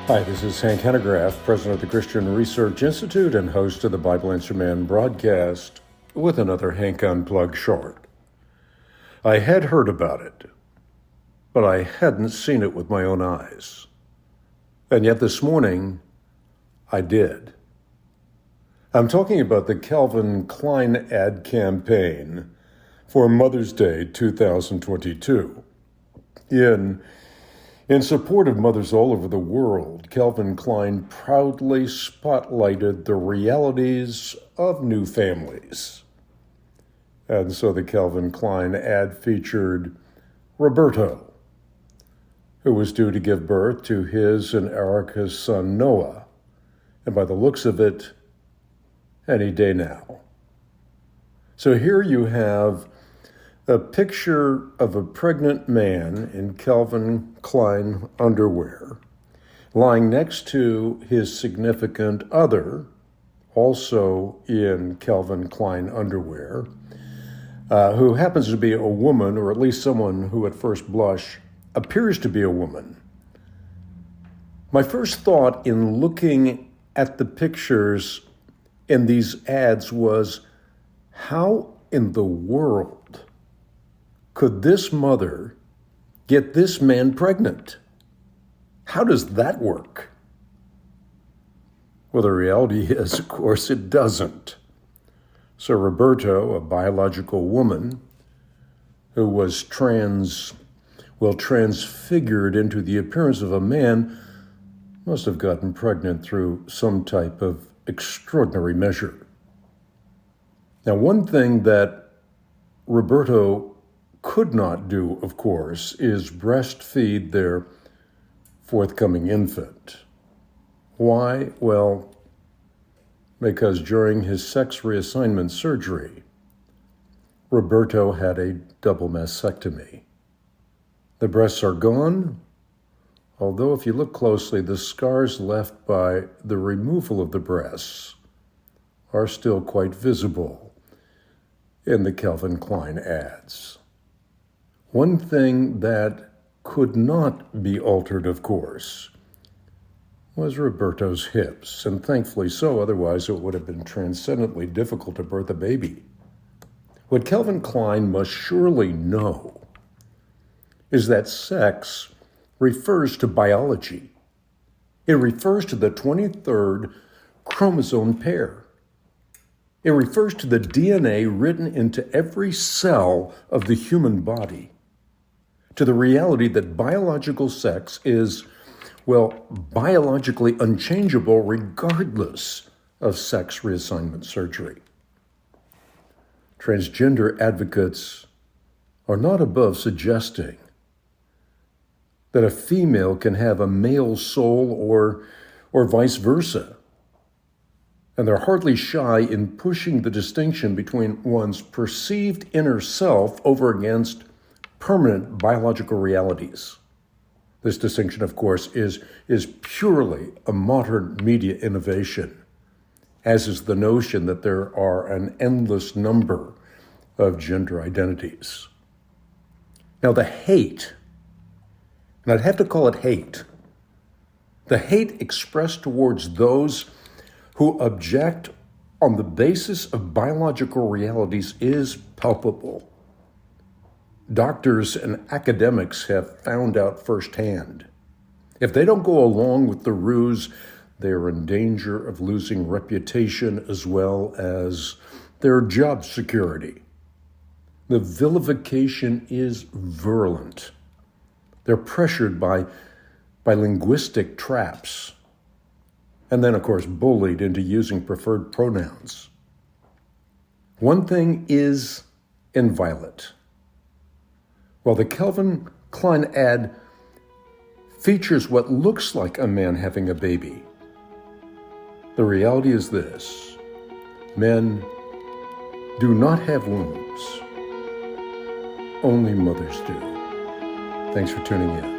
Hi, this is Hanegraaff, president of the Christian Research Institute and host of the Bible Answer Man broadcast with another Hank Unplugged short. I had heard about it, but I hadn't seen it with my own eyes. And yet this morning, I did. I'm talking about the Calvin Klein ad campaign for Mother's Day 2022. In support of mothers all over the world, Calvin Klein proudly spotlighted the realities of new families. And so the Calvin Klein ad featured Roberto, who was due to give birth to his and Erika's son Noah, and by the looks of it, any day now. So here you have a picture of a pregnant man in Calvin Klein underwear, lying next to his significant other, also in Calvin Klein underwear, who happens to be a woman, or at least someone who at first blush appears to be a woman. My first thought in looking at the pictures in these ads was, how in the world could this mother get this man pregnant? How does that work? Well, the reality is, of course, it doesn't. So Roberto, a biological woman who was transfigured into the appearance of a man, must have gotten pregnant through some type of extraordinary measure. Now, one thing that Roberto could not do, of course, is breastfeed their forthcoming infant. Why? Well, because during his sex reassignment surgery, Roberto had a double mastectomy. The breasts are gone, although if you look closely, the scars left by the removal of the breasts are still quite visible in the Calvin Klein ads. One thing that could not be altered, of course, was Roberto's hips, and thankfully so, otherwise it would have been transcendently difficult to birth a baby. What Calvin Klein must surely know is that sex refers to biology. It refers to the 23rd chromosome pair. It refers to the DNA written into every cell of the human body, to the reality that biological sex is, biologically unchangeable regardless of sex reassignment surgery. Transgender advocates are not above suggesting that a female can have a male soul or vice versa. And they're hardly shy in pushing the distinction between one's perceived inner self over against permanent biological realities. This distinction, of course, is purely a modern media innovation, as is the notion that there are an endless number of gender identities. Now, the hate, and I'd have to call it hate, the hate expressed towards those who object on the basis of biological realities is palpable. Doctors and academics have found out firsthand. If they don't go along with the ruse, they are in danger of losing reputation as well as their job security. The vilification is virulent. They're pressured by linguistic traps, and then, of course, bullied into using preferred pronouns. One thing is inviolate. While the Calvin Klein ad features what looks like a man having a baby, the reality is this: men do not have wombs. Only mothers do. Thanks for tuning in.